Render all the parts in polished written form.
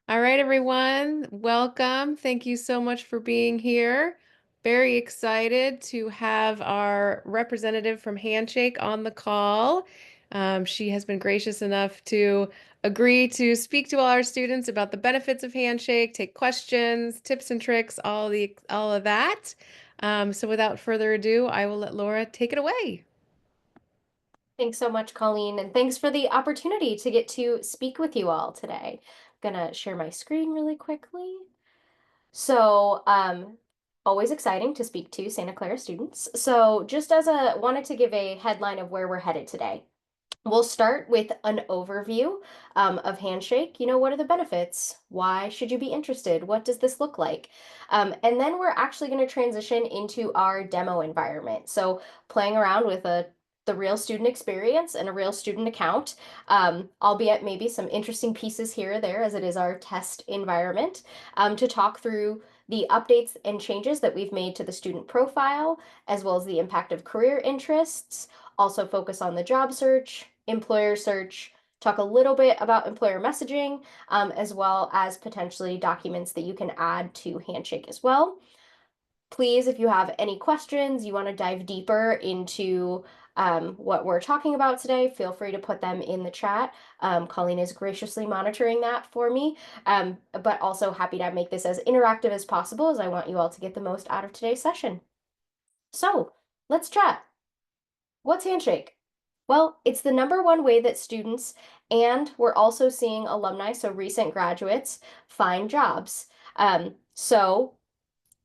All right, everyone, welcome. Thank you so much for being here. Very excited to have our representative from Handshake on the call. She has been gracious enough to agree to speak to all our students about the benefits of Handshake, take questions, tips and tricks, all of that. So without further ado, I will let Laura take it away. Thanks so much, Colleen, and thanks for the opportunity to get to speak with you all today. I'm gonna share my screen really quickly. So, always exciting to speak to Santa Clara students. So, just as a wanted to give a headline of where we're headed today. We'll start with an overview of Handshake. What are the benefits? Why should you be interested? What does this look like? And then we're actually going to transition into our demo environment. So playing around with the real student experience and a real student account, albeit maybe some interesting pieces here or there as it is our test environment, to talk through the updates and changes that we've made to the student profile, as well as the impact of career interests, also focus on the job search, employer search, talk a little bit about employer messaging, as well as potentially documents that you can add to Handshake as well. Please, if you have any questions, you want to dive deeper into what we're talking about today, feel free to put them in the chat. Colleen is graciously monitoring that for me, but also happy to make this as interactive as possible as I want you all to get the most out of today's session. So let's chat. What's Handshake? Well, it's the number one way that students, and we're also seeing alumni, so recent graduates, find jobs. So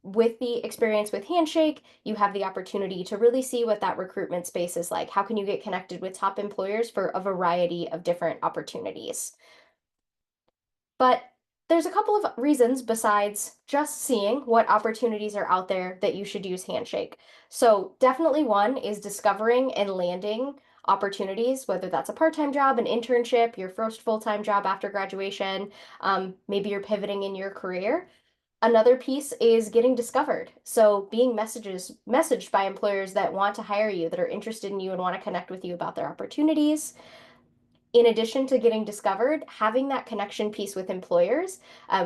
with the experience with Handshake, you have the opportunity to really see what that recruitment space is like. How can you get connected with top employers for a variety of different opportunities? But there's a couple of reasons besides just seeing what opportunities are out there that you should use Handshake. So, definitely one is discovering and landing opportunities, whether that's a part-time job, an internship, your first full-time job after graduation, maybe you're pivoting in your career. Another piece is getting discovered. So being messaged by employers that want to hire you, that are interested in you and want to connect with you about their opportunities. In addition to getting discovered, having that connection piece with employers,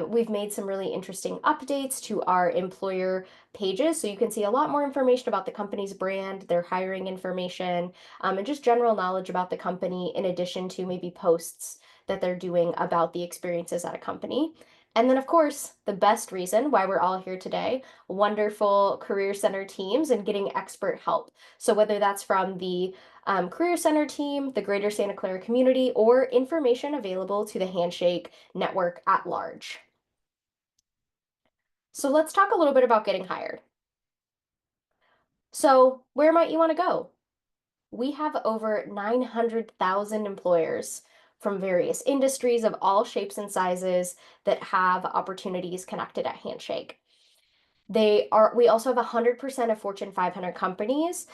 we've made some really interesting updates to our employer pages. So you can see a lot more information about the company's brand, their hiring information, and just general knowledge about the company, in addition to maybe posts that they're doing about the experiences at a company. And then, of course, the best reason why we're all here today, wonderful Career Center teams and getting expert help. So whether that's from the Career Center team, the Greater Santa Clara community, or information available to the Handshake network at large. So let's talk a little bit about getting hired. So where might you want to go? We have over 900,000 employers from various industries of all shapes and sizes that have opportunities connected at Handshake. We also have 100% of Fortune 500 companies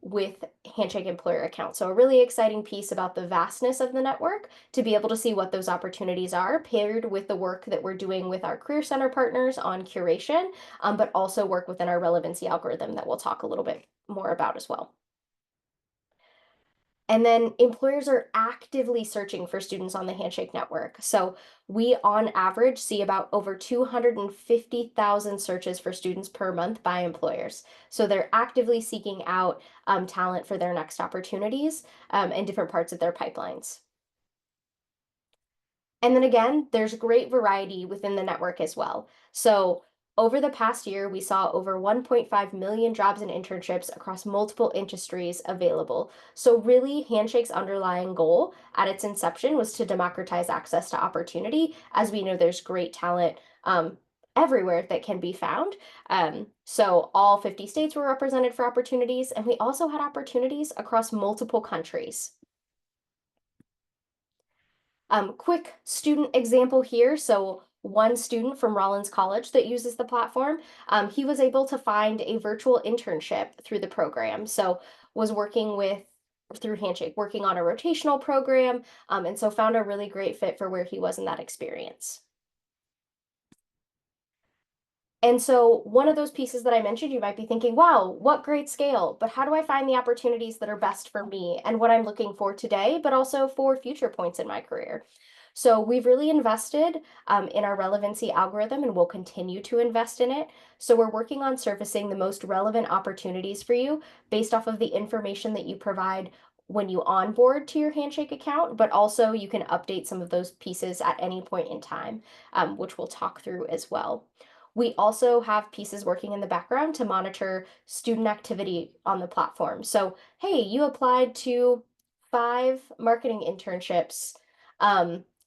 with Handshake employer accounts. So a really exciting piece about the vastness of the network to be able to see what those opportunities are paired with the work that we're doing with our Career Center partners on curation, but also work within our relevancy algorithm that we'll talk a little bit more about as well. And then employers are actively searching for students on the Handshake network. So we, on average, see about over 250,000 searches for students per month by employers. So they're actively seeking out talent for their next opportunities in different parts of their pipelines. And then again, there's great variety within the network as well. So over the past year, we saw over 1.5 million jobs and internships across multiple industries available. So really, Handshake's underlying goal at its inception was to democratize access to opportunity. As we know, there's great talent everywhere that can be found. So all 50 states were represented for opportunities, and we also had opportunities across multiple countries. Quick student example here. So one student from Rollins College that uses the platform, he was able to find a virtual internship through the program. So was working through Handshake, working on a rotational program, and so found a really great fit for where he was in that experience. And so one of those pieces that I mentioned, you might be thinking, wow, what great scale, but how do I find the opportunities that are best for me and what I'm looking for today, but also for future points in my career? So we've really invested in our relevancy algorithm and we'll continue to invest in it. So we're working on surfacing the most relevant opportunities for you based off of the information that you provide when you onboard to your Handshake account, but also you can update some of those pieces at any point in time, which we'll talk through as well. We also have pieces working in the background to monitor student activity on the platform. So, hey, you applied to 5 marketing internships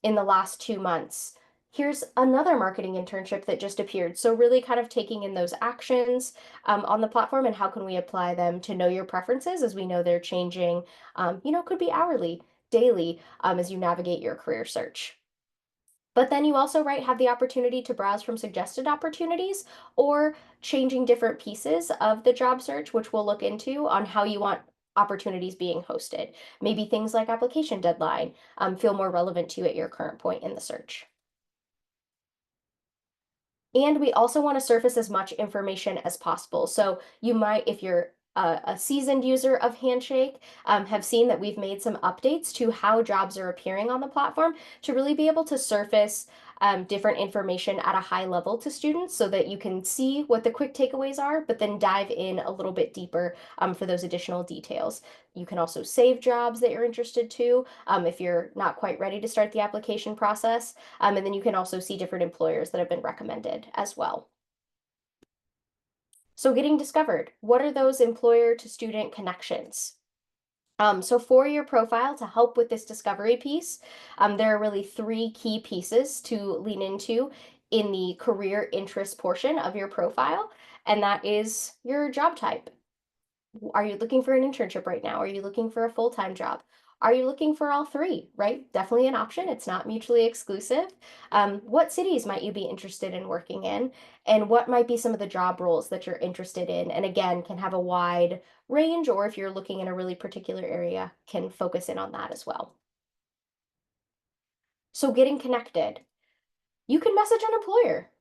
in the last 2 months. Here's another marketing internship that just appeared. So, really kind of taking in those actions on the platform and how can we apply them to know your preferences as we know they're changing, could be hourly, daily, as you navigate your career search. But then you also, right, have the opportunity to browse from suggested opportunities or changing different pieces of the job search, which we'll look into on how you want opportunities being hosted. Maybe things like application deadline feel more relevant to you at your current point in the search. And we also want to surface as much information as possible. So you might, if you're a seasoned user of Handshake, have seen that we've made some updates to how jobs are appearing on the platform to really be able to surface different information at a high level to students so that you can see what the quick takeaways are, but then dive in a little bit deeper for those additional details. You can also save jobs that you're interested to if you're not quite ready to start the application process. And then you can also see different employers that have been recommended as well. So getting discovered, what are those employer to student connections? So for your profile to help with this discovery piece, there are really 3 key pieces to lean into in the career interest portion of your profile, and that is your job type. Are you looking for an internship right now? Are you looking for a full-time job? Are you looking for all three, right? Definitely an option. It's not mutually exclusive. What cities might you be interested in working in? And what might be some of the job roles that you're interested in? And again, can have a wide range, or if you're looking in a really particular area, can focus in on that as well. So getting connected. You can message an employer,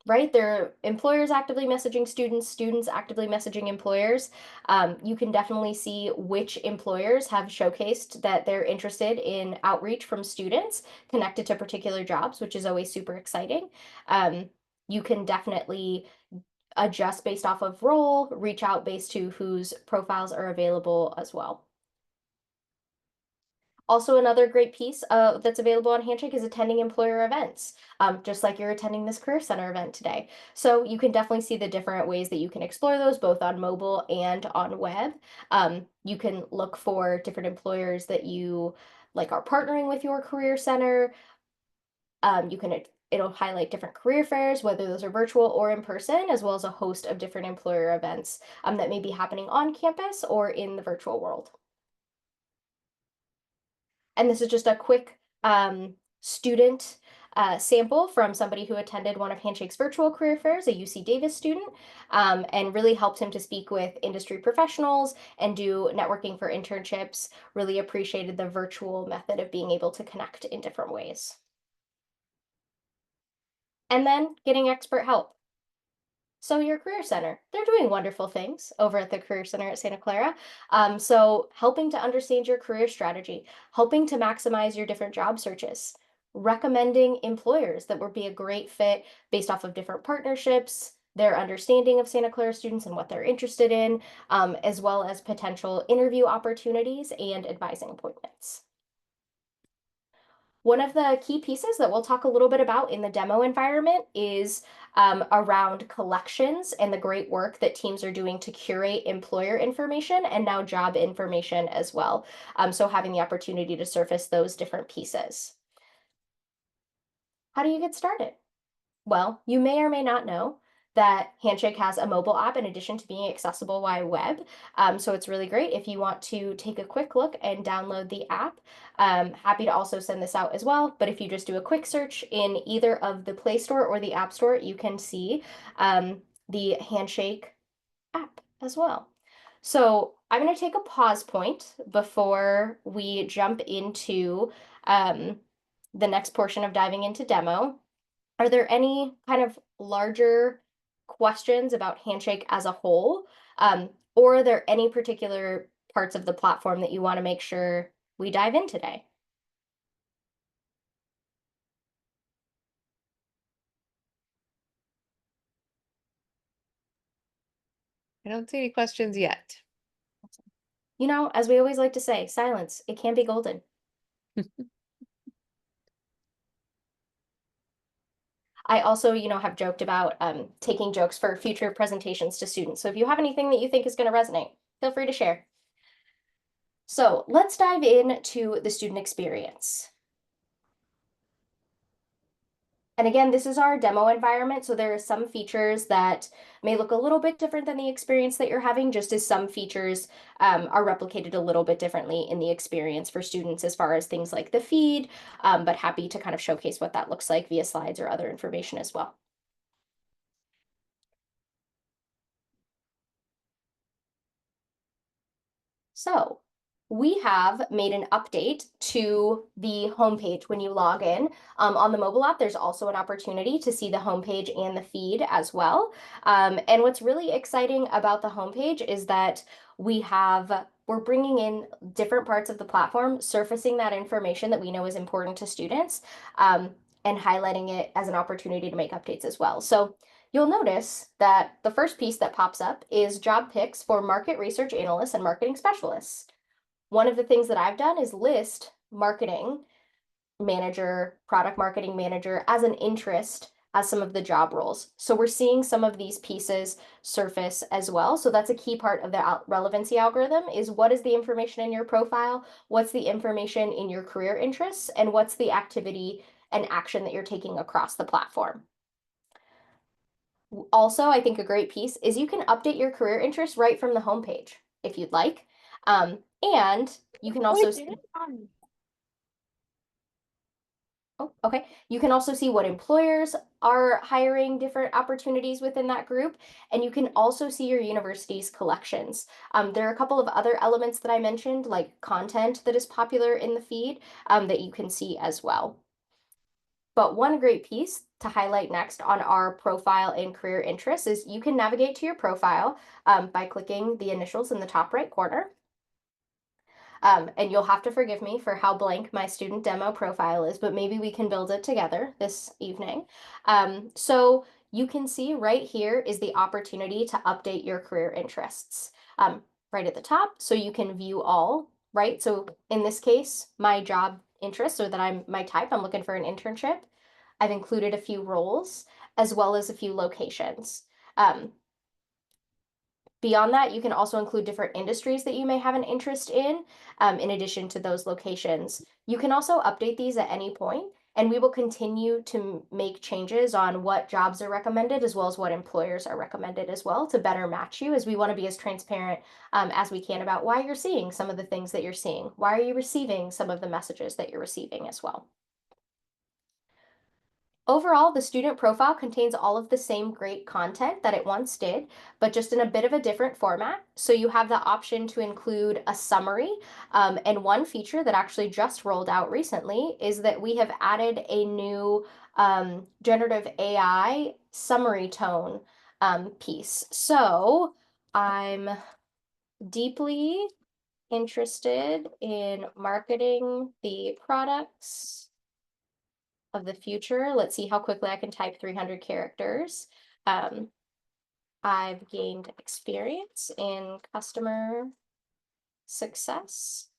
right? There are employers actively messaging students, students actively messaging employers. You can definitely see which employers have showcased that they're interested in outreach from students connected to particular jobs, which is always super exciting. Um, you can definitely adjust based off of role, reach out based to whose profiles are available as well. Also, another great piece that's available on Handshake is attending employer events, just like you're attending this Career Center event today. So you can definitely see the different ways that you can explore those, both on mobile and on web. You can look for different employers that you like are partnering with your Career Center. It'll highlight different career fairs, whether those are virtual or in person, as well as a host of different employer events that may be happening on campus or in the virtual world. And this is just a quick student sample from somebody who attended one of Handshake's virtual career fairs, a UC Davis student, and really helped him to speak with industry professionals and do networking for internships. Really appreciated the virtual method of being able to connect in different ways. And then getting expert help. So your career center, they're doing wonderful things over at the Career Center at Santa Clara. So helping to understand your career strategy, helping to maximize your different job searches, recommending employers that would be a great fit based off of different partnerships, their understanding of Santa Clara students and what they're interested in, as well as potential interview opportunities and advising appointments. One of the key pieces that we'll talk a little bit about in the demo environment is around collections and the great work that teams are doing to curate employer information and now job information as well. So having the opportunity to surface those different pieces. How do you get started? Well, you may or may not know that Handshake has a mobile app in addition to being accessible via web. So it's really great if you want to take a quick look and download the app. Happy to also send this out as well. But if you just do a quick search in either of the Play Store or the App Store, you can see the Handshake app as well. So I'm going to take a pause point before we jump into um, the next portion of diving into demo. Are there any kind of larger questions about Handshake as a whole? Or are there any particular parts of the platform that you want to make sure we dive in today? I don't see any questions yet. You know, as we always like to say, silence, it can be golden. I also, have joked about taking jokes for future presentations to students. So if you have anything that you think is going to resonate, feel free to share. So let's dive into the student experience. And again, this is our demo environment, so there are some features that may look a little bit different than the experience that you're having, just as some features are replicated a little bit differently in the experience for students as far as things like the feed, but happy to kind of showcase what that looks like via slides or other information as well. So we have made an update to the homepage when you log in. On the mobile app, there's also an opportunity to see the homepage and the feed as well. And what's really exciting about the homepage is that we're bringing in different parts of the platform, surfacing that information that we know is important to students, and highlighting it as an opportunity to make updates as well. So you'll notice that the first piece that pops up is job picks for market research analysts and marketing specialists. One of the things that I've done is list marketing manager, product marketing manager as an interest as some of the job roles. So we're seeing some of these pieces surface as well. So that's a key part of the relevancy algorithm is what is the information in your profile, what's the information in your career interests, and what's the activity and action that you're taking across the platform. Also, I think a great piece is you can update your career interests right from the homepage if you'd like. And you can also see, oh, okay. You can also see what employers are hiring different opportunities within that group. And you can also see your university's collections. There are a couple of other elements that I mentioned, like content that is popular in the feed, that you can see as well. But one great piece to highlight next on our profile and career interests is you can navigate to your profile by clicking the initials in the top right corner. And you'll have to forgive me for how blank my student demo profile is, but maybe we can build it together this evening. So you can see right here is the opportunity to update your career interests right at the top. So you can view all, right? So in this case, my job interests or that my type, I'm looking for an internship. I've included a few roles as well as a few locations. Beyond that, you can also include different industries that you may have an interest in addition to those locations. You can also update these at any point, and we will continue to make changes on what jobs are recommended as well as what employers are recommended as well to better match you, as we want to be as transparent as we can about why you're seeing some of the things that you're seeing. Why are you receiving some of the messages that you're receiving as well? Overall, the student profile contains all of the same great content that it once did, but just in a bit of a different format. So you have the option to include a summary. And one feature that actually just rolled out recently is that we have added a new generative AI summary tone piece. So I'm deeply interested in marketing the products of the future. Let's see how quickly I can type 300 characters. Um, I've gained experience in customer success,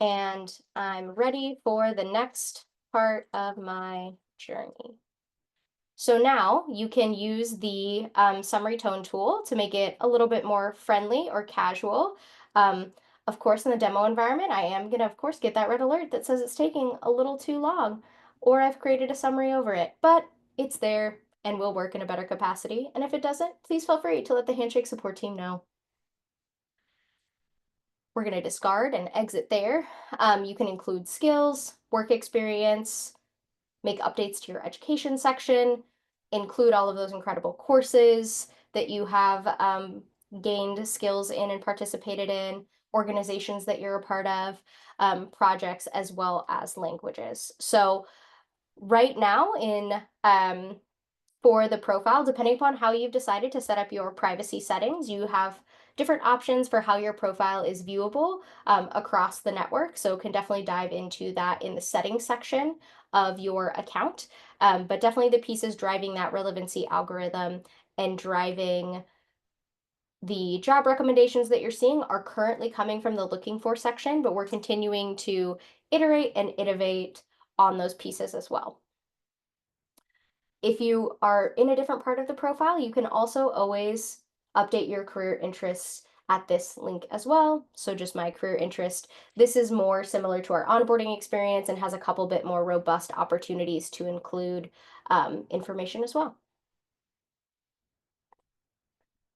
and I'm ready for the next part of my journey. So now you can use the summary tone tool to make it a little bit more friendly or casual. Um, of course, in the demo environment, I am going to, of course, get that red alert that says it's taking a little too long, or I've created a summary over it, but it's there and will work in a better capacity. And if it doesn't, please feel free to let the Handshake support team know. We're going to discard and exit there. You can include skills, work experience, make updates to your education section, include all of those incredible courses that you have gained skills in and participated in, organizations that you're a part of, projects, as well as languages. So right now for the profile, depending upon how you've decided to set up your privacy settings, you have different options for how your profile is viewable across the network. So can definitely dive into that in the settings section of your account. But definitely the pieces driving that relevancy algorithm and driving the job recommendations that you're seeing are currently coming from the looking for section, but we're continuing to iterate and innovate on those pieces as well. If you are in a different part of the profile, you can also always update your career interests at this link as well. So just my career interest. This is more similar to our onboarding experience and has a couple bit more robust opportunities to include information as well.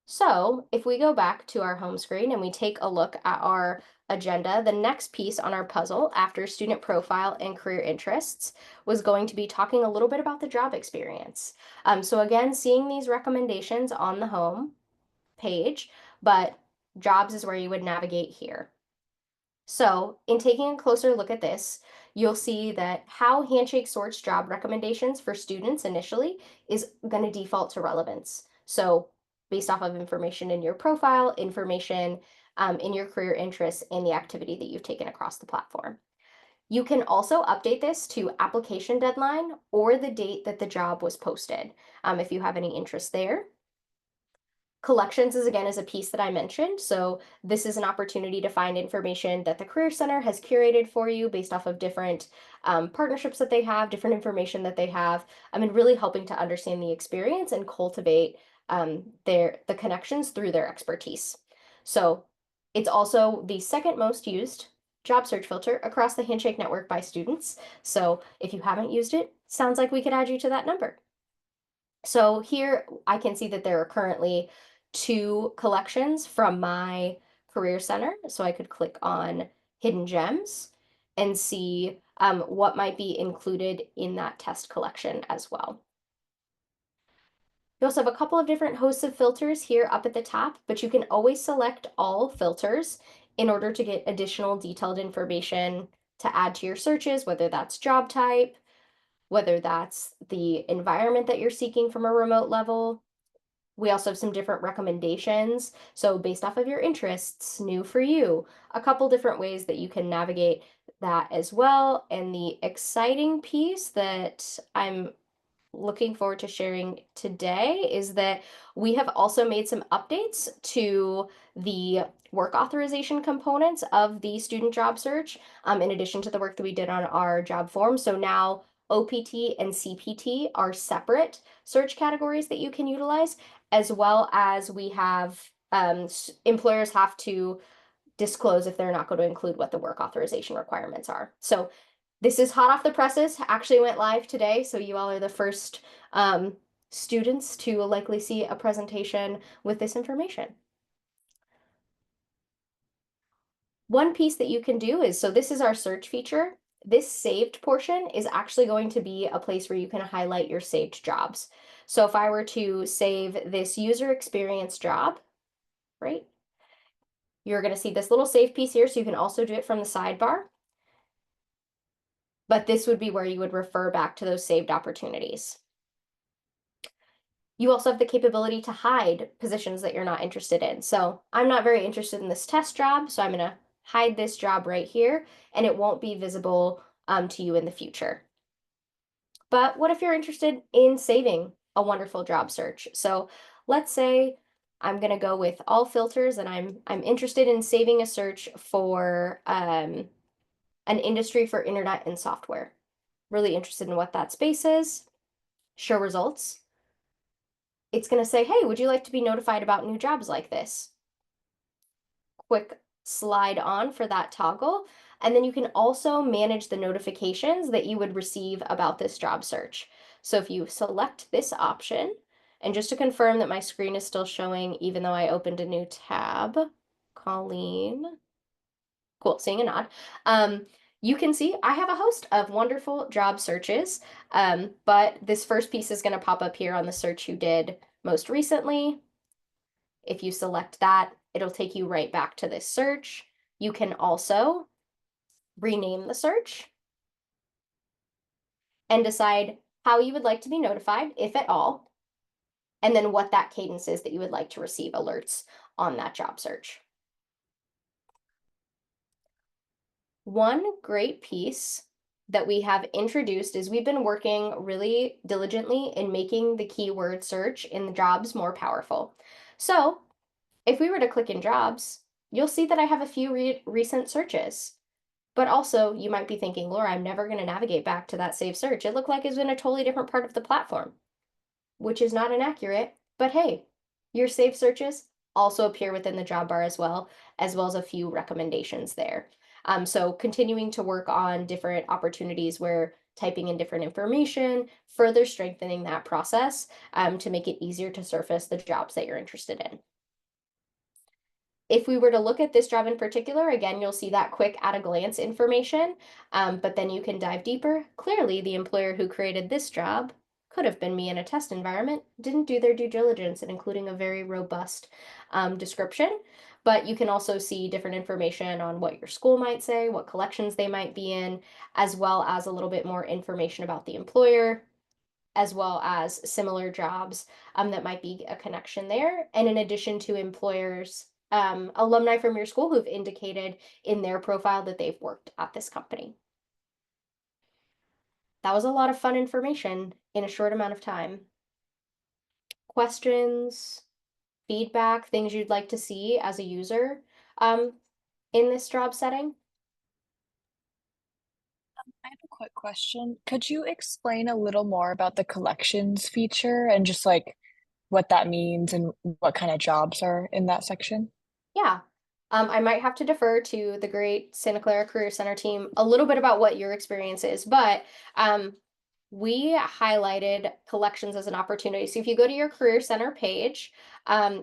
So if we go back to our home screen and we take a look at our agenda, the next piece on our puzzle after student profile and career interests was going to be talking a little bit about the job experience. So again, seeing these recommendations on the home page, but jobs is where you would navigate here. So, in taking a closer look at this, you'll see that how Handshake sorts job recommendations for students initially is going to default to relevance. So, based off of information in your profile, information in your career interests, and the activity that you've taken across the platform. You can also update this to application deadline or the date that the job was posted if you have any interest there. Collections is a piece that I mentioned. So this is an opportunity to find information that the Career Center has curated for you based off of different partnerships that they have, different information that they have. I mean, really helping to understand the experience and cultivate the connections through their expertise. So it's also the second most used job search filter across the Handshake network by students. So if you haven't used it, sounds like we could add you to that number. So here I can see that there are currently two collections from my career center. So I could click on hidden gems and see what might be included in that test collection as well. You also have a couple of different hosts of filters here up at the top, but you can always select all filters in order to get additional detailed information to add to your searches, whether that's job type, whether that's the environment that you're seeking from a remote level. We also have some different recommendations. So, based off of your interests, new for you, a couple different ways that you can navigate that as well. And the exciting piece that I'm looking forward to sharing today is that we have also made some updates to the work authorization components of the student job search, in addition to the work that we did on our job form. So now OPT and CPT are separate search categories that you can utilize, as well as we have employers have to disclose if they're not going to include what the work authorization requirements are. So this is hot off the presses, actually went live today, so you all are the first students to likely see a presentation with this information. One piece that you can do is, so this is our search feature. This saved portion is actually going to be a place where you can highlight your saved jobs. So if I were to save this user experience job, right, you're going to see this little save piece here, so you can also do it from the sidebar. But this would be where you would refer back to those saved opportunities. You also have the capability to hide positions that you're not interested in. So I'm not very interested in this test job, so I'm going to hide this job right here, and it won't be visible to you in the future. But what if you're interested in saving a wonderful job search? So let's say I'm going to go with all filters, and I'm interested in saving a search for an industry for internet and software. Really interested in what that space is. Show results. It's going to say, hey, would you like to be notified about new jobs like this? Quick slide on for that toggle. And then you can also manage the notifications that you would receive about this job search. So if you select this option, and just to confirm that my screen is still showing, even though I opened a new tab, Colleen, cool, seeing a nod. You can see I have a host of wonderful job searches, but this first piece is going to pop up here on the search you did most recently. If you select that, it'll take you right back to this search. You can also rename the search and decide how you would like to be notified, if at all, and then what that cadence is that you would like to receive alerts on that job search. One great piece that we have introduced is we've been working really diligently in making the keyword search in the jobs more powerful. So if we were to click in jobs, you'll see that I have a few recent searches. But also, you might be thinking, Laura, I'm never going to navigate back to that saved search. It looked like it's in a totally different part of the platform, which is not inaccurate. But hey, your saved searches also appear within the job bar as well as a few recommendations there. So continuing to work on different opportunities where typing in different information, further strengthening that process to make it easier to surface the jobs that you're interested in. If we were to look at this job in particular, again, you'll see that quick at a glance information, but then you can dive deeper. Clearly, the employer who created this job could have been me in a test environment, didn't do their due diligence in including a very robust description. But you can also see different information on what your school might say, what collections they might be in, as well as a little bit more information about the employer, as well as similar jobs that might be a connection there. And in addition to employers, alumni from your school who've indicated in their profile that they've worked at this company. That was a lot of fun information in a short amount of time. Questions, feedback, things you'd like to see as a user in this job setting? I have a quick question. Could you explain a little more about the collections feature and just like what that means and what kind of jobs are in that section? Yeah. I might have to defer to the great Santa Clara Career Center team a little bit about what your experience is, but we highlighted collections as an opportunity. So if you go to your Career Center page,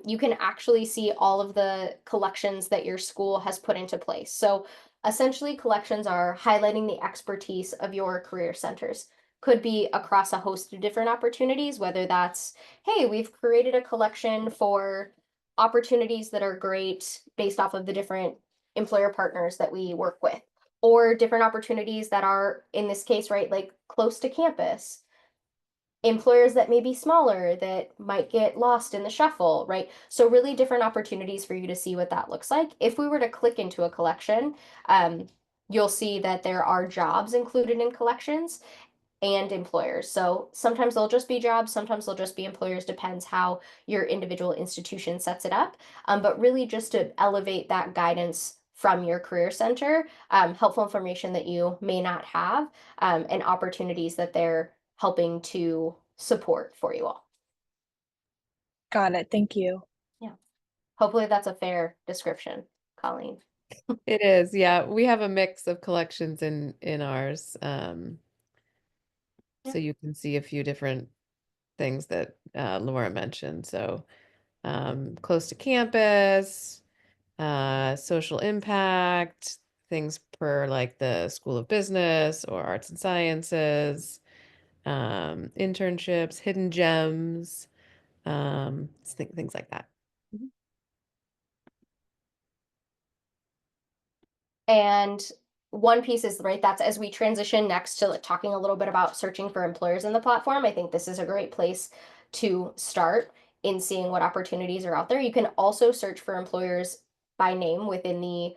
you can actually see all of the collections that your school has put into place. So essentially, collections are highlighting the expertise of your career centers. Could be across a host of different opportunities, whether that's, hey, we've created a collection for opportunities that are great based off of the different employer partners that we work with, or different opportunities that are, in this case, right, like close to campus, employers that may be smaller that might get lost in the shuffle, right? So really different opportunities for you to see what that looks like. If we were to click into a collection, you'll see that there are jobs included in collections and employers. So sometimes they'll just be jobs, sometimes they'll just be employers, depends how your individual institution sets it up. But really just to elevate that guidance from your career center, helpful information that you may not have, and opportunities that they're helping to support for you all. Got it. Thank you. Yeah. Hopefully that's a fair description, Colleen. It is, yeah. We have a mix of collections in ours. Yeah. So you can see a few different things that Laura mentioned. So close to campus, social impact, things per like the School of Business or Arts and Sciences, internships, hidden gems, things like that. And one piece is right, that's as we transition next to like, talking a little bit about searching for employers in the platform. I think this is a great place to start in seeing what opportunities are out there. You can also search for employers by name within the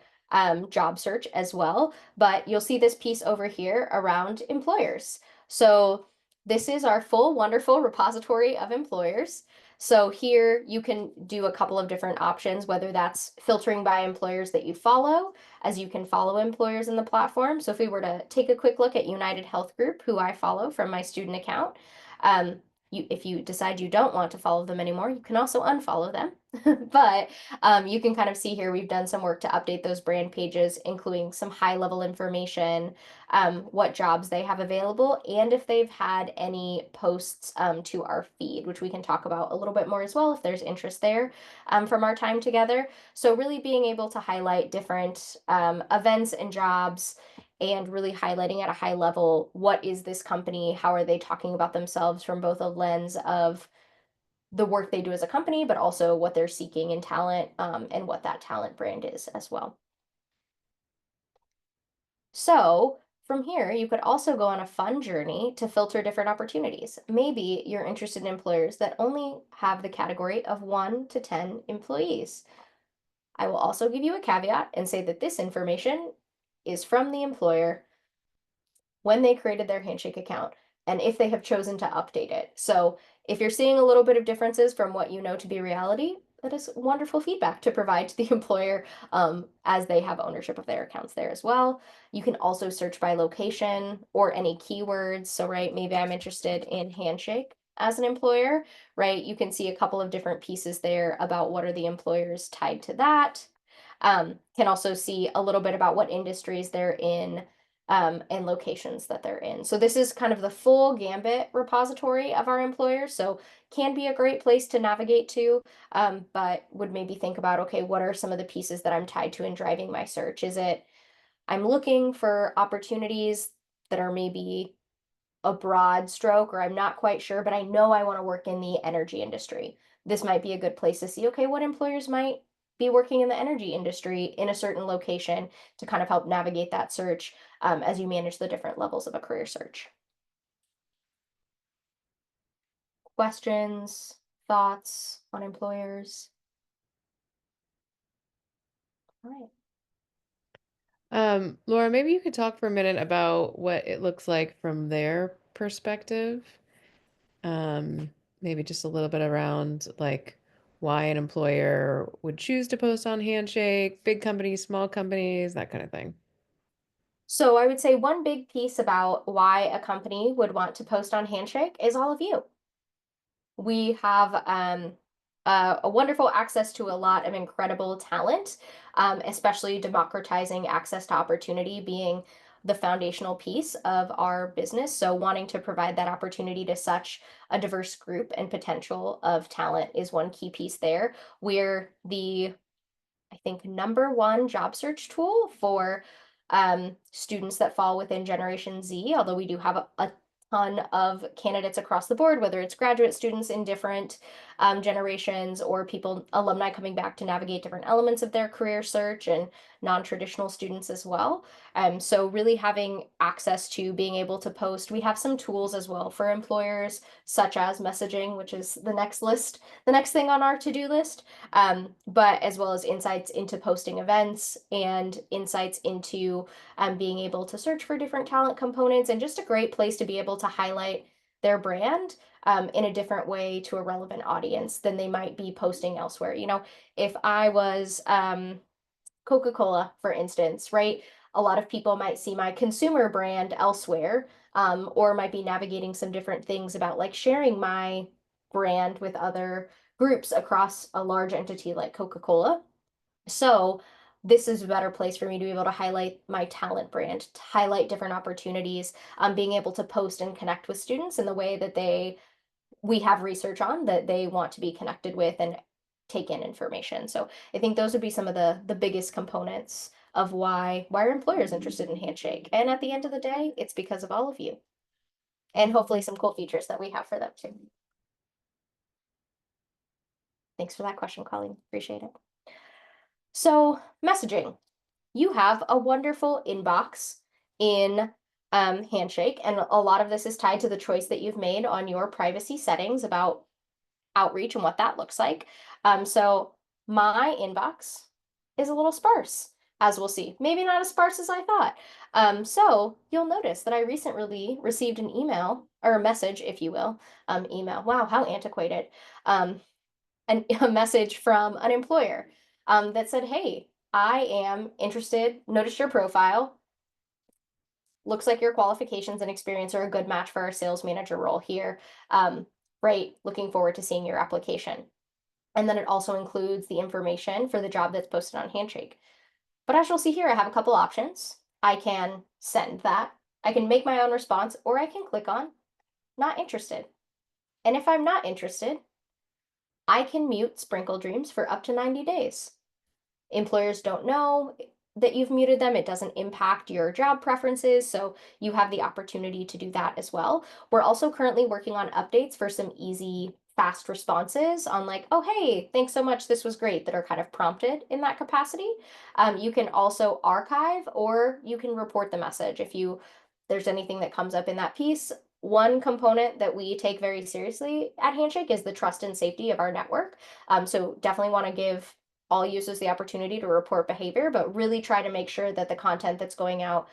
job search as well, but you'll see this piece over here around employers. So this is our full wonderful repository of employers. So here you can do a couple of different options, whether that's filtering by employers that you follow, as you can follow employers in the platform. So if we were to take a quick look at United Health Group, who I follow from my student account, if you decide you don't want to follow them anymore, you can also unfollow them. But you can kind of see here we've done some work to update those brand pages, including some high level information, what jobs they have available, and if they've had any posts to our feed, which we can talk about a little bit more as well if there's interest there from our time together. So really being able to highlight different events and jobs and really highlighting at a high level, what is this company? How are they talking about themselves from both a lens of the work they do as a company, but also what they're seeking in talent and what that talent brand is as well. So from here, you could also go on a fun journey to filter different opportunities. Maybe you're interested in employers that only have the category of 1 to 10 employees. I will also give you a caveat and say that this information is from the employer. when they created their Handshake account and if they have chosen to update it. So if you're seeing a little bit of differences from what you know to be reality, that is wonderful feedback to provide to the employer as they have ownership of their accounts there as well. You can also search by location or any keywords. So, right, maybe I'm interested in Handshake as an employer, right? You can see a couple of different pieces there about what are the employers tied to that. Can also see a little bit about what industries they're in and locations that they're in. So this is kind of the full gambit repository of our employers. So can be a great place to navigate to, but would maybe think about, okay, what are some of the pieces that I'm tied to in driving my search? Is it I'm looking for opportunities that are maybe a broad stroke, or I'm not quite sure, but I know I want to work in the energy industry. This might be a good place to see, okay, what employers might be working in the energy industry in a certain location to kind of help navigate that search as you manage the different levels of a career search. Questions, thoughts on employers? All right. Laura, maybe you could talk for a minute about what it looks like from their perspective. Um, Maybe just a little bit around like why an employer would choose to post on Handshake, big companies, small companies, that kind of thing. So I would say one big piece about why a company would want to post on Handshake is all of you. We have a wonderful access to a lot of incredible talent, especially democratizing access to opportunity being the foundational piece of our business. So, wanting to provide that opportunity to such a diverse group and potential of talent is one key piece there. We're the I think number one job search tool for students that fall within Generation Z, although we do have a ton of candidates across the board, whether it's graduate students in different generations or people, alumni coming back to navigate different elements of their career search and non-traditional students as well. So really having access to being able to post, we have some tools as well for employers, such as messaging, which is the next thing on our to-do list, but as well as insights into posting events and insights into being able to search for different talent components and just a great place to be able to highlight their brand in a different way to a relevant audience than they might be posting elsewhere. You know, if I was Coca-Cola, for instance, right? A lot of people might see my consumer brand elsewhere, or might be navigating some different things about like sharing my brand with other groups across a large entity like Coca-Cola. So this is a better place for me to be able to highlight my talent brand, to highlight different opportunities, being able to post and connect with students in the way that we have research on that they want to be connected with and take in information. So I think those would be some of the biggest components of why are employers interested in Handshake. And at the end of the day, it's because of all of you and hopefully some cool features that we have for them too. Thanks for that question, Colleen. Appreciate it. So messaging. You have a wonderful inbox in Handshake, and a lot of this is tied to the choice that you've made on your privacy settings about outreach and what that looks like. So my inbox is a little sparse, as we'll see. Maybe not as sparse as I thought. So you'll notice that I recently received an email or a message, if you will, email. Wow, how antiquated. Um, a message from an employer that said, "Hey, I am interested. Noticed your profile. Looks like your qualifications and experience are a good match for our sales manager role here. Great. Looking forward to seeing your application." And then it also includes the information for the job that's posted on Handshake. But as you'll see here, I have a couple options. I can send that. I can make my own response, or I can click on not interested. And if I'm not interested, I can mute Sprinkle Dreams for up to 90 days. Employers don't know that you've muted them. It doesn't impact your job preferences, so you have the opportunity to do that as well. We're also currently working on updates for some easy, fast responses on like, oh, hey, thanks so much, this was great, that are kind of prompted in that capacity. You can also archive or you can report the message if there's anything that comes up in that piece. One component that we take very seriously at Handshake is the trust and safety of our network. So definitely want to give all users the opportunity to report behavior, but really try to make sure that the content that's going out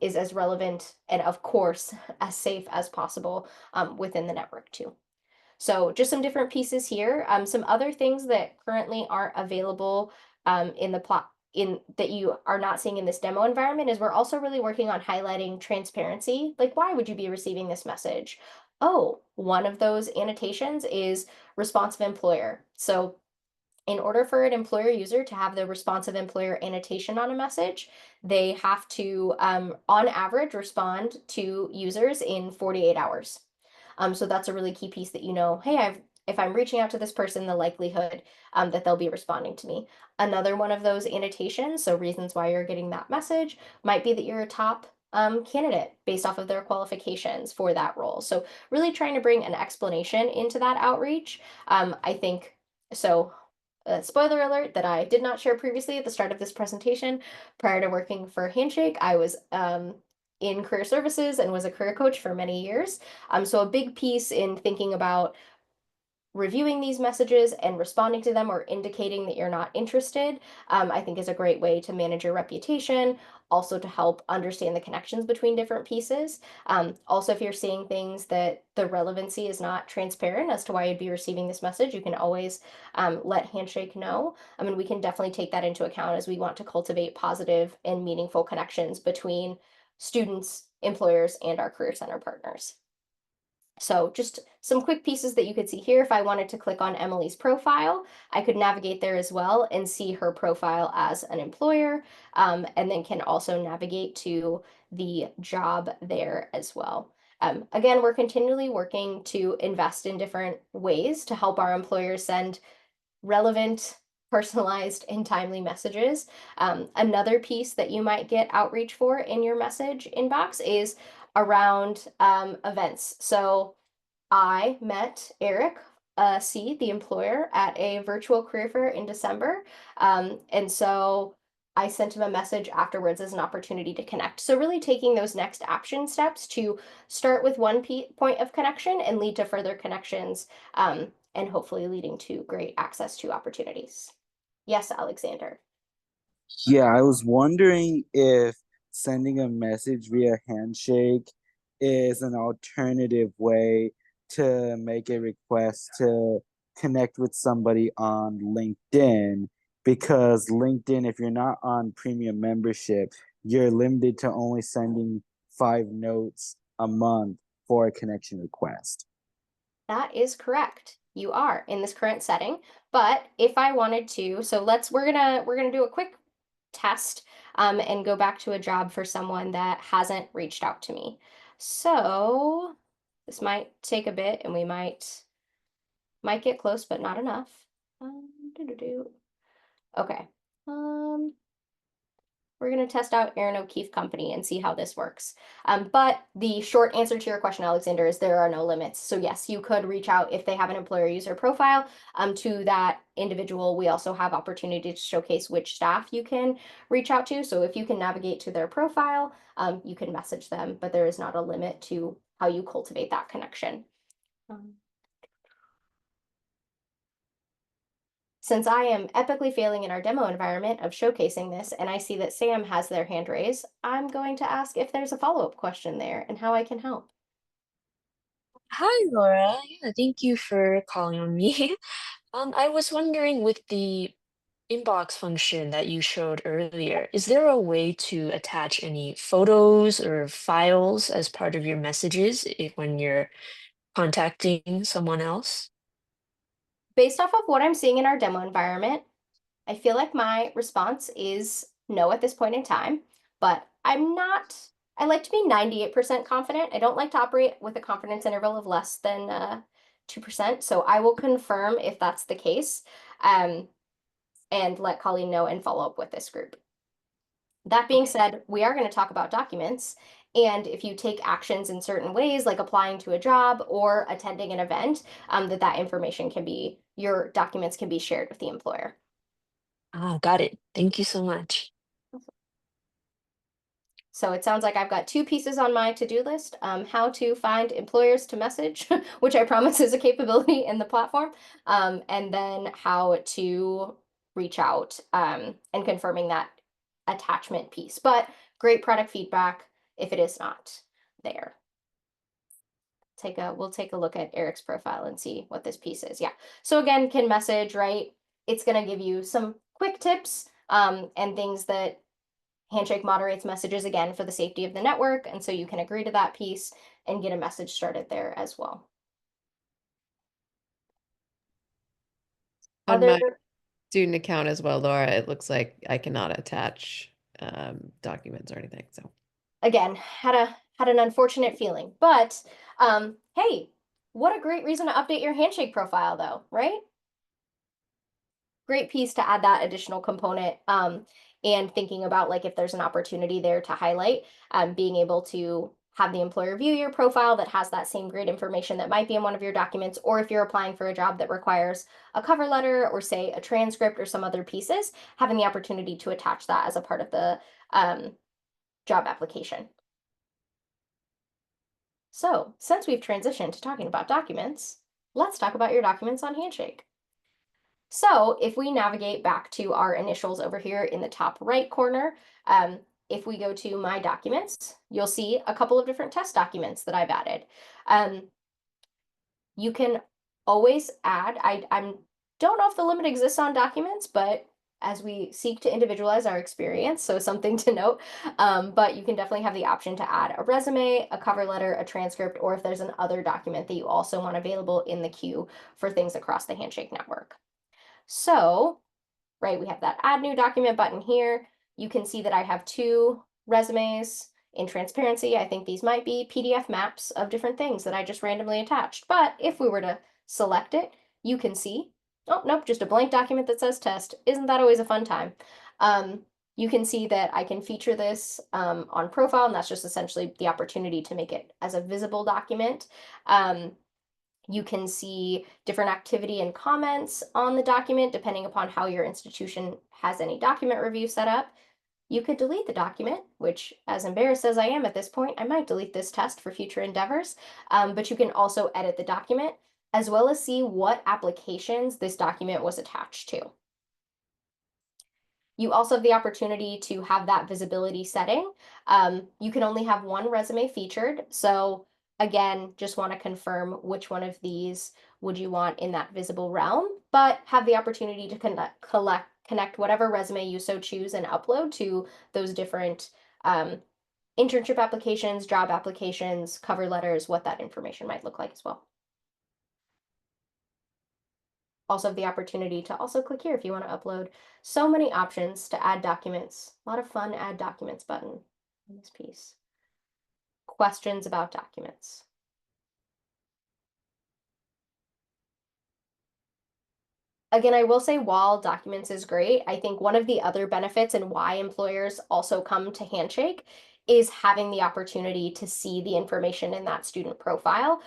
is as relevant and, of course, as safe as possible within the network too. So just some different pieces here. Some other things that currently aren't available in the plot in that you are not seeing in this demo environment is we're also really working on highlighting transparency. Like, why would you be receiving this message? Oh, one of those annotations is responsive employer. So in order for an employer user to have the responsive employer annotation on a message, they have to, on average, respond to users in 48 hours. So that's a really key piece that hey, if I'm reaching out to this person, the likelihood that they'll be responding to me. Another one of those annotations, so reasons why you're getting that message, might be that you're a top candidate based off of their qualifications for that role. So really trying to bring an explanation into that outreach. I think so. Spoiler alert that I did not share previously at the start of this presentation. Prior to working for Handshake, I was in career services and was a career coach for many years. So a big piece in thinking about reviewing these messages and responding to them or indicating that you're not interested, I think is a great way to manage your reputation, also to help understand the connections between different pieces. Also, if you're seeing things that the relevancy is not transparent as to why you'd be receiving this message, you can always let Handshake know. I mean, we can definitely take that into account as we want to cultivate positive and meaningful connections between students, employers, and our Career Center partners. So just some quick pieces that you could see here. If I wanted to click on Emily's profile, I could navigate there as well and see her profile as an employer, and then can also navigate to the job there as well. Again, we're continually working to invest in different ways to help our employers send relevant, personalized, and timely messages. Another piece that you might get outreach for in your message inbox is around events. So I met Eric C., the employer, at a virtual career fair in December. And so I sent him a message afterwards as an opportunity to connect. So, really taking those next action steps to start with one point of connection and lead to further connections, and hopefully leading to great access to opportunities. Yes, Alexander. Yeah, I was wondering if sending a message via handshake is an alternative way to make a request to connect with somebody on LinkedIn. Because LinkedIn, if you're not on premium membership, you're limited to only sending 5 notes a month for a connection request. That is correct. You are in this current setting. But if I wanted to, so we're gonna do a quick test and go back to a job for someone that hasn't reached out to me. So this might take a bit and we might get close, but not enough. Doo-doo-doo. Okay. Um, we're going to test out Aaron O'Keefe Company and see how this works. But the short answer to your question, Alexander, is there are no limits. So yes, you could reach out if they have an employer user profile to that individual. We also have opportunity to showcase which staff you can reach out to. So if you can navigate to their profile, you can message them, but there is not a limit to how you cultivate that connection. Since I am epically failing in our demo environment of showcasing this, and I see that Sam has their hand raised, I'm going to ask if there's a follow-up question there and how I can help. Hi, Laura. Yeah, thank you for calling on me. I was wondering with the inbox function that you showed earlier, is there a way to attach any photos or files as part of your messages when you're contacting someone else? Based off of what I'm seeing in our demo environment, I feel like my response is no at this point in time, but I like to be 98% confident. I don't like to operate with a confidence interval of less than 2%. So I will confirm if that's the case, um, and let Colleen know and follow up with this group. That being Okay. said, we are going to talk about documents. And if you take actions in certain ways, like applying to a job or attending an event, that information your documents can be shared with the employer. Ah, got it. Thank you so much. So it sounds like I've got two pieces on my to-do list, how to find employers to message, which I promise is a capability in the platform, and then how to reach out and confirming that attachment piece. But great product feedback if it is not there. We'll take a look at Eric's profile and see what this piece is. Yeah. So again, can message, right? It's going to give you some quick tips and things that Handshake moderates messages again for the safety of the network. And so you can agree to that piece and get a message started there as well. On Other my student account as well, Laura, it looks like I cannot attach documents or anything. So again, had an unfortunate feeling, but hey, what a great reason to update your Handshake profile though, right? Great piece to add that additional component and thinking about like if there's an opportunity there to highlight, being able to have the employer view your profile that has that same great information that might be in one of your documents, or if you're applying for a job that requires a cover letter or say a transcript or some other pieces, having the opportunity to attach that as a part of the job application. So since we've transitioned to talking about documents, let's talk about your documents on Handshake. So if we navigate back to our initials over here in the top right corner, if we go to My Documents, you'll see a couple of different test documents that I've added. You can always add, I don't know if the limit exists on documents, but as we seek to individualize our experience, so something to note, but you can definitely have the option to add a resume, a cover letter, a transcript, or if there's an other document that you also want available in the queue for things across the Handshake network. So, right, we have that add new document button here. You can see that I have two resumes. In transparency, I think these might be PDF maps of different things that I just randomly attached. But if we were to select it, you can see, oh, nope, just a blank document that says test. Isn't that always a fun time? You can see that I can feature this on profile, and that's just essentially the opportunity to make it as a visible document. You can see different activity and comments on the document depending upon how your institution has any document review set up. You could delete the document, which, as embarrassed as I am at this point, I might delete this test for future endeavors, but you can also edit the document as well as see what applications this document was attached to. You also have the opportunity to have that visibility setting. You can only have one resume featured. So again, just want to confirm which one of these would you want in that visible realm, but have the opportunity to connect whatever resume you so choose and upload to those different internship applications, job applications, cover letters, what that information might look like as well. Also have the opportunity to also click here if you want to upload. So many options to add documents. A lot of fun add documents button in this piece. Questions about documents. Again, I will say while documents is great, I think one of the other benefits and why employers also come to Handshake is having the opportunity to see the information in that student profile.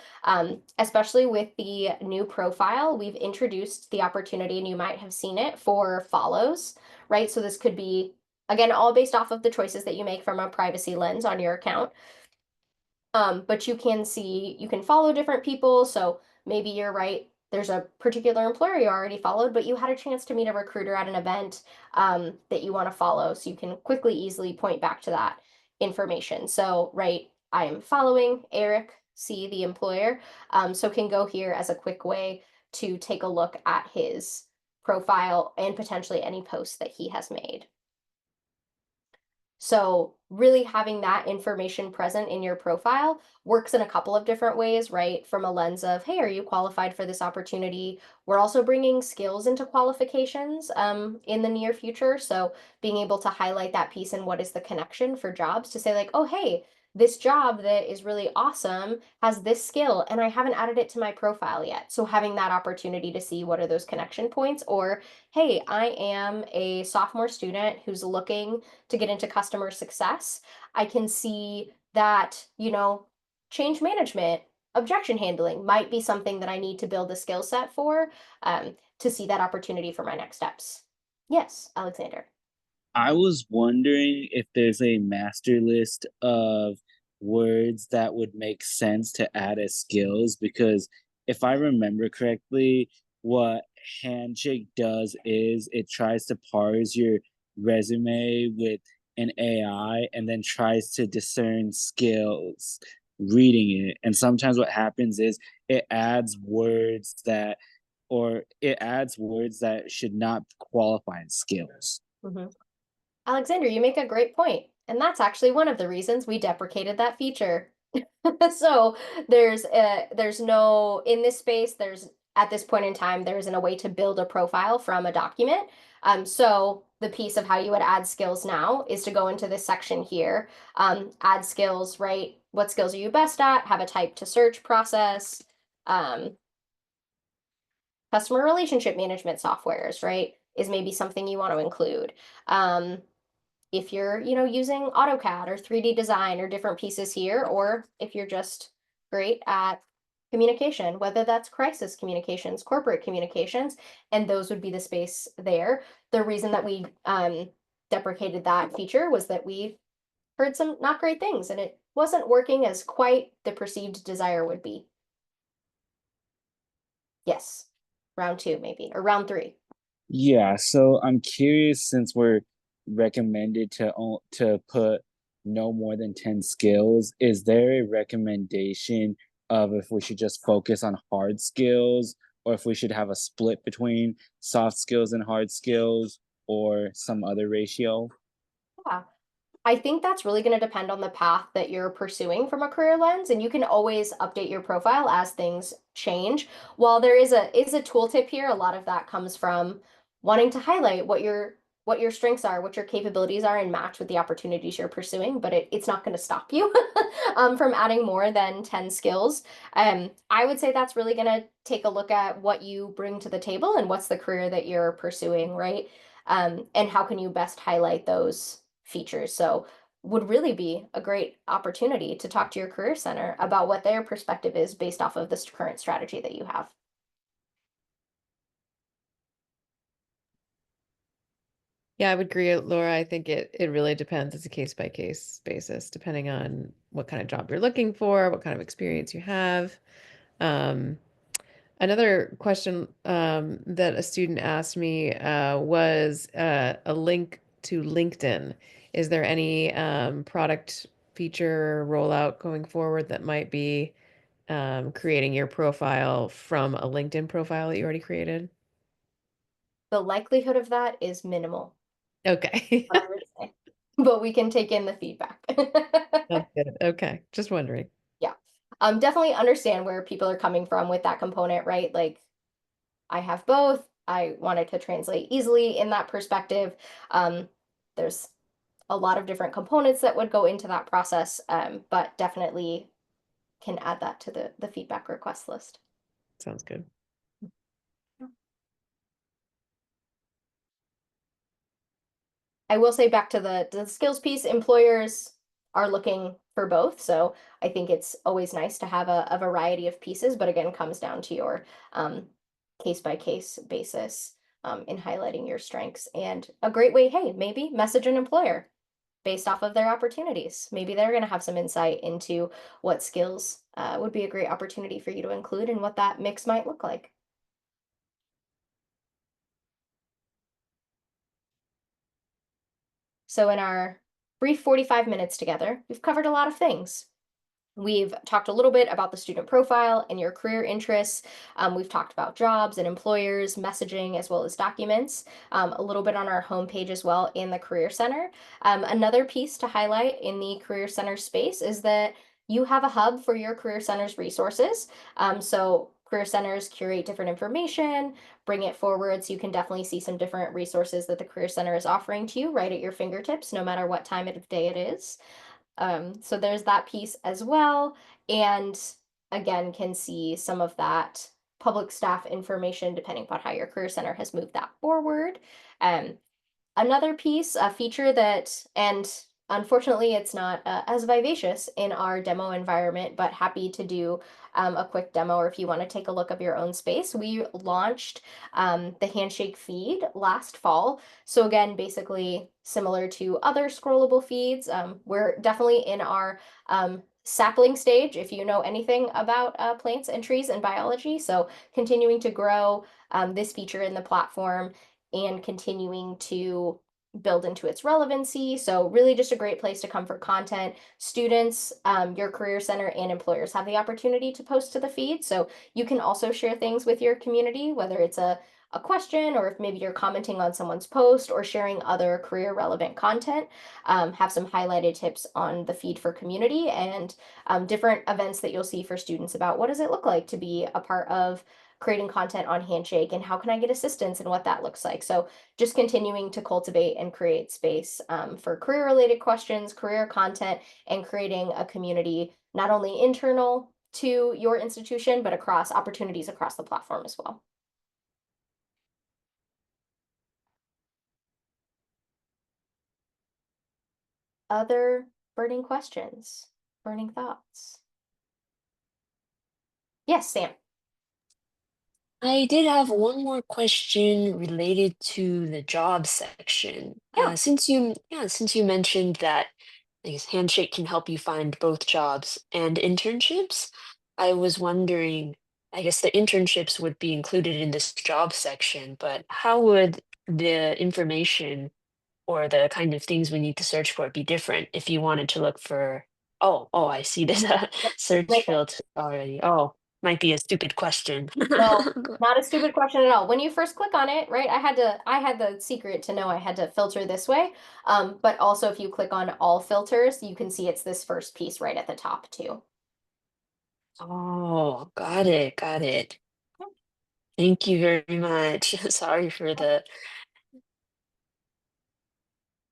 Especially with the new profile, we've introduced the opportunity, and you might have seen it, for follows, right? So this could be, again, all based off of the choices that you make from a privacy lens on your account. But you can see, you can follow different people. So maybe you're right, there's a particular employer you already followed, but you had a chance to meet a recruiter at an event that you want to follow. So you can quickly, easily point back to that information. So, right, I'm following Eric C, the employer, so can go here as a quick way to take a look at his profile and potentially any posts that he has made. So really having that information present in your profile works in a couple of different ways, right? From a lens of, hey, are you qualified for this opportunity? We're also bringing skills into qualifications in the near future. So being able to highlight that piece and what is the connection for jobs to say like, oh, hey, this job that is really awesome has this skill and I haven't added it to my profile yet. So having that opportunity to see what are those connection points, or, hey, I am a sophomore student who's looking to get into customer success. I can see that, change management, objection handling might be something that I need to build a skill set for to see that opportunity for my next steps. Yes, Alexander. I was wondering if there's a master list of words that would make sense to add as skills, because if I remember correctly, what Handshake does is it tries to parse your resume with an AI and then tries to discern skills reading it. And sometimes what happens is it adds words that it adds words that should not qualify as skills. Mhm. Alexander, you make a great point, and that's actually one of the reasons we deprecated that feature. So there's no in this space, there's at this point in time, there isn't a way to build a profile from a document. So the piece of how you would add skills now is to go into this section here, add skills, right? What skills are you best at? Have a type to search process, um, customer relationship management softwares, right? Is maybe something you want to include. If you're, using AutoCAD or 3D design or different pieces here, or if you're just great at communication, whether that's crisis communications, corporate communications, and those would be the space there. The reason that we deprecated that feature was that we heard some not great things and it wasn't working as quite the perceived desire would be. Yes, round two maybe, or round three. Yeah, so I'm curious since we're recommended to put no more than 10 skills, is there a recommendation of if we should just focus on hard skills or if we should have a split between soft skills and hard skills or some other ratio? Yeah. I think that's really going to depend on the path that you're pursuing from a career lens, and you can always update your profile as things change. While there is a tooltip here, a lot of that comes from wanting to highlight what your strengths are, what your capabilities are, and match with the opportunities you're pursuing. But it's not going to stop you from adding more than 10 skills. I would say that's really going to take a look at what you bring to the table and what's the career that you're pursuing, right? And how can you best highlight those features. So would really be a great opportunity to talk to your career center about what their perspective is based off of this current strategy that you have. Yeah, I would agree, Laura. I think it really depends. It's a case by case basis, depending on what kind of job you're looking for, what kind of experience you have. Um, Another question that a student asked me was a link to LinkedIn. Is there any product feature rollout going forward that might be creating your profile from a LinkedIn profile that you already created? The likelihood of that is minimal, Okay. what I would say, but we can take in the feedback. Sounds good. Okay. Just wondering. Yeah. Definitely understand where people are coming from with that component, right? Like I have both. I wanted to translate easily in that perspective. There's a lot of different components that would go into that process, but definitely can add that to the feedback request list. Sounds good. I will say back to the skills piece, employers are looking for both. So I think it's always nice to have a variety of pieces, but again, comes down to your case by case basis in highlighting your strengths. And a great way, hey, maybe message an employer based off of their opportunities. Maybe they're going to have some insight into what skills would be a great opportunity for you to include and what that mix might look like. So, in our brief 45 minutes together, we've covered a lot of things. We've talked a little bit about the student profile and your career interests. We've talked about jobs and employers, messaging, as well as documents, a little bit on our homepage as well in the Career Center. Another piece to highlight in the Career Center space is that you have a hub for your Career Center's resources. So Career Centers curate different information, bring it forward, so you can definitely see some different resources that the Career Center is offering to you right at your fingertips, no matter what time of day it is. So there's that piece as well. And again, can see some of that public staff information depending upon how your career center has moved that forward. Um, Another piece, a feature that, and unfortunately, it's not as vivacious in our demo environment, but happy to do a quick demo, or if you want to take a look of your own space. We launched the Handshake Feed last fall. So again, basically similar to other scrollable feeds, we're definitely in our sapling stage, if you know anything about plants and trees and biology. So continuing to grow this feature in the platform and continuing to build into its relevancy. So really just a great place to come for content. Students, your career center and employers have the opportunity to post to the feed. So you can also share things with your community, whether it's a question or if maybe you're commenting on someone's post or sharing other career relevant content. Have some highlighted tips on the feed for community and different events that you'll see for students about what does it look like to be a part of creating content on Handshake and how can I get assistance and what that looks like. So just continuing to cultivate and create space for career related questions, career content, and creating a community not only internal to your institution, but across opportunities across the platform as well. Other burning questions, burning thoughts? Yes, Sam. I did have one more question related to the job section. Yeah. Since you mentioned that I guess Handshake can help you find both jobs and internships, I was wondering, I guess the internships would be included in this job section, but how would the information or the kind of things we need to search for be different if you wanted to look for, I see this search Right. field already. Oh, might be a stupid question. No, not a stupid question at all. When you first click on it, right? I had the secret to know I had to filter this way. But also if you click on all filters, you can see it's this first piece right at the top too. Oh, got it, got it. Thank you very much. Sorry for the.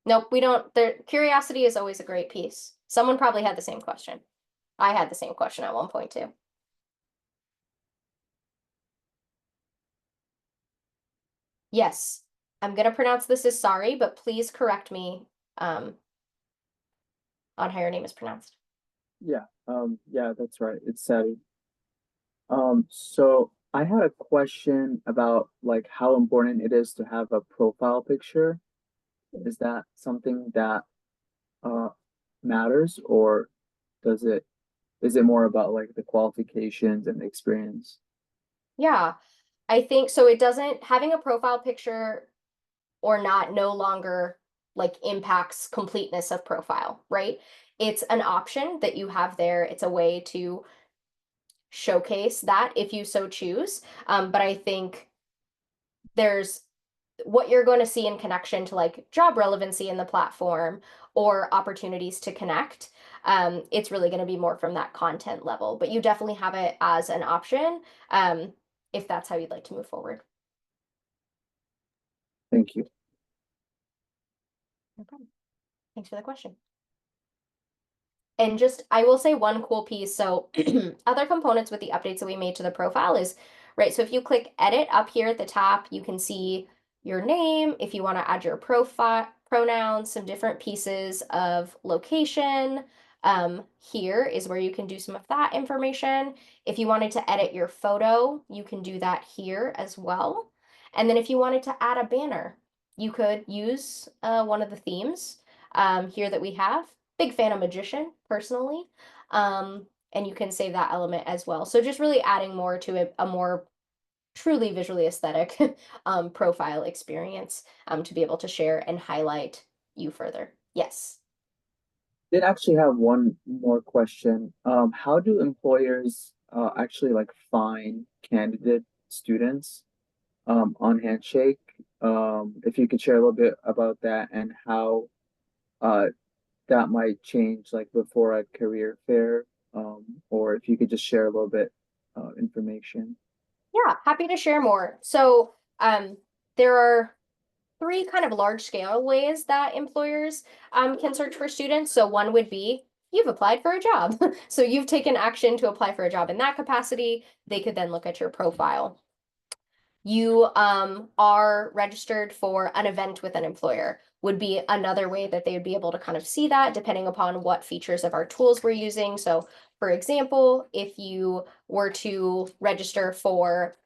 Nope, we don't. There, curiosity is always a great piece. Someone probably had the same question. I had the same question at one point too. Yes, I'm gonna pronounce this as sorry, but please correct me um, on how your name is pronounced. Yeah, that's right. It's Sally. So I had a question about like how important it is to have a profile picture. Is that something that uh matters, or does it is it more about like the qualifications and the experience? Yeah, I think so. It doesn't having a profile picture or not no longer like impacts completeness of profile, right? It's an option that you have there. It's a way to showcase that if you so choose. But I think there's what you're going to see in connection to like job relevancy in the platform or opportunities to connect. It's really going to be more from that content level, but you definitely have it as an option if that's how you'd like to move forward. Thank you. No problem. Thanks for the question. And just, I will say one cool piece. So other components with the updates that we made to the profile is, right, so if you click edit up here at the top, you can see your name, if you want to add your profile, pronouns, some different pieces of location. Here is where you can do some of that information. If you wanted to edit your photo, you can do that here as well. And then if you wanted to add a banner, you could use one of the themes here that we have. Big fan of Magician, personally. And you can save that element as well. So just really adding more to a more truly visually aesthetic profile experience to be able to share and highlight you further. Yes. Did actually have one more question. How do employers actually like find candidate students on Handshake? If you could share a little bit about that and how uh that might change like before a career fair, or if you could just share a little bit information. Yeah, happy to share more. So there are three kind of large scale ways that employers can search for students. So one would be you've applied for a job. So you've taken action to apply for a job in that capacity. They could then look at your profile. You are registered for an event with an employer would be another way that they would be able to kind of see that depending upon what features of our tools we're using. So for example, if you were to register for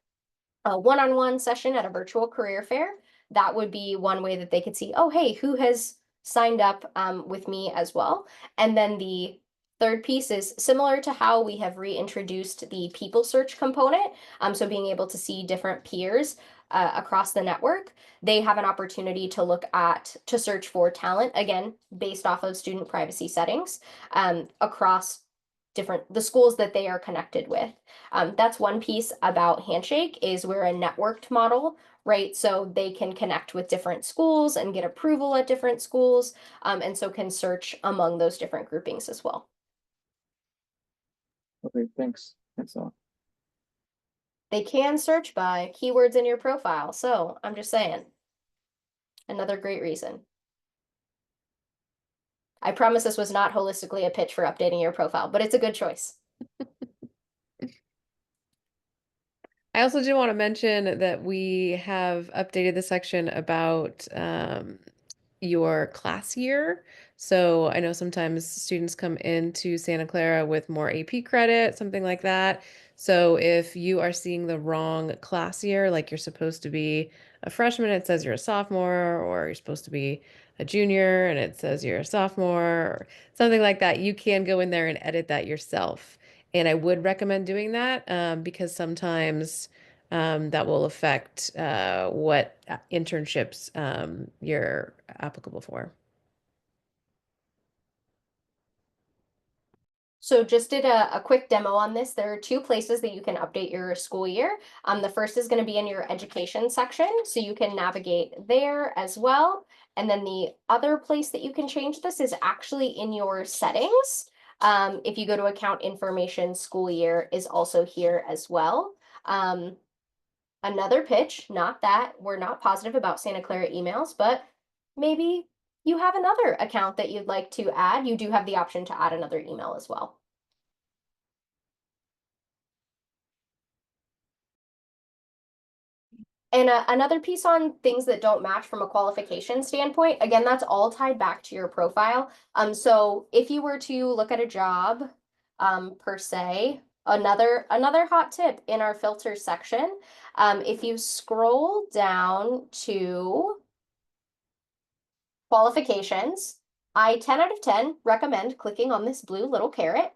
a one-on-one session at a virtual career fair, that would be one way that they could see, oh, hey, who has signed up with me as well? And then the Third piece is similar to how we have reintroduced the people search component. So being able to see different peers across the network, they have an opportunity to to search for talent, again, based off of student privacy settings across the schools that they are connected with. That's one piece about Handshake is we're a networked model, right? So they can connect with different schools and get approval at different schools, and so can search among those different groupings as well. Okay, thanks. Thanks a lot. They can search by keywords in your profile. So I'm just saying, another great reason. I promise this was not holistically a pitch for updating your profile, but it's a good choice. I also do want to mention that we have updated the section about your class year. So I know sometimes students come into Santa Clara with more AP credit, something like that. So if you are seeing the wrong class year, like you're supposed to be a freshman, it says you're a sophomore, or you're supposed to be a junior and it says you're a sophomore, or something like that, you can go in there and edit that yourself. And I would recommend doing that because sometimes that will affect what internships you're applicable for. So just did a quick demo on this. There are two places that you can update your school year. The first is going to be in your education section, so you can navigate there as well. And then the other place that you can change this is actually in your settings. If you go to account information, school year is also here as well. Another pitch, not that we're not positive about Santa Clara emails, but maybe you have another account that you'd like to add. You do have the option to add another email as well. And another piece on things that don't match from a qualification standpoint, again, that's all tied back to your profile. So if you were to look at a job, per se, another hot tip in our filter section, if you scroll down to qualifications, I 10 out of 10 recommend clicking on this blue little caret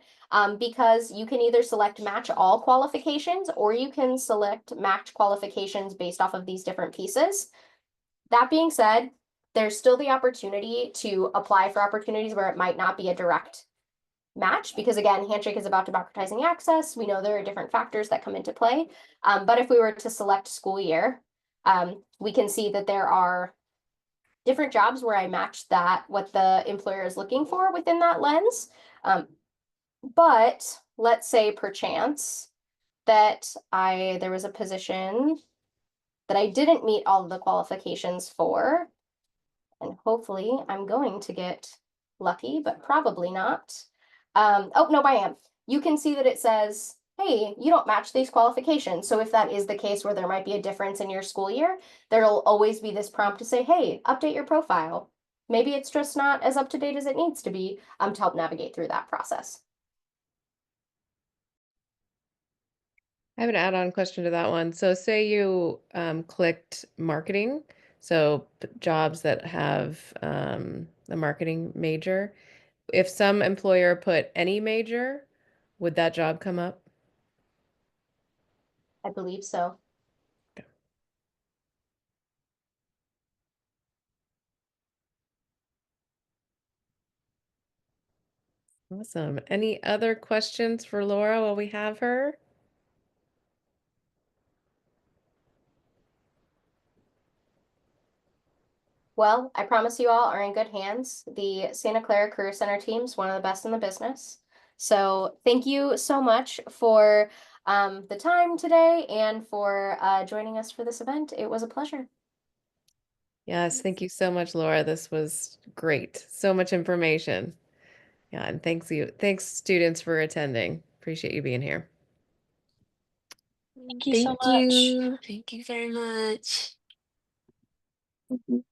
because you can either select match all qualifications or you can select match qualifications based off of these different pieces. That being said, there's still the opportunity to apply for opportunities where it might not be a direct match because again, Handshake is about democratizing access. We know there are different factors that come into play. But if we were to select school year, we can see that there are different jobs where I match that, what the employer is looking for within that lens. But let's say perchance that there was a position that I didn't meet all of the qualifications for, and hopefully I'm going to get lucky, but probably not. Oh, no, I am. You can see that it says, hey, you don't match these qualifications. So if that is the case where there might be a difference in your school year, there'll always be this prompt to say, hey, update your profile. Maybe it's just not as up to date as it needs to be to help navigate through that process. I have an add-on question to that one. So say you clicked marketing, so jobs that have a marketing major. If some employer put any major, would that job come up? I believe so. Awesome. Any other questions for Laura while we have her? Well, I promise you all are in good hands. The Santa Clara Career Center team is one of the best in the business. So thank you so much for the time today and for joining us for this event. It was a pleasure. Yes, thank you so much, Laura. This was great. So much information. Yeah, and thanks students for attending. Appreciate you being here. Thank you so Thank much. you. Thank you very much. Thank you.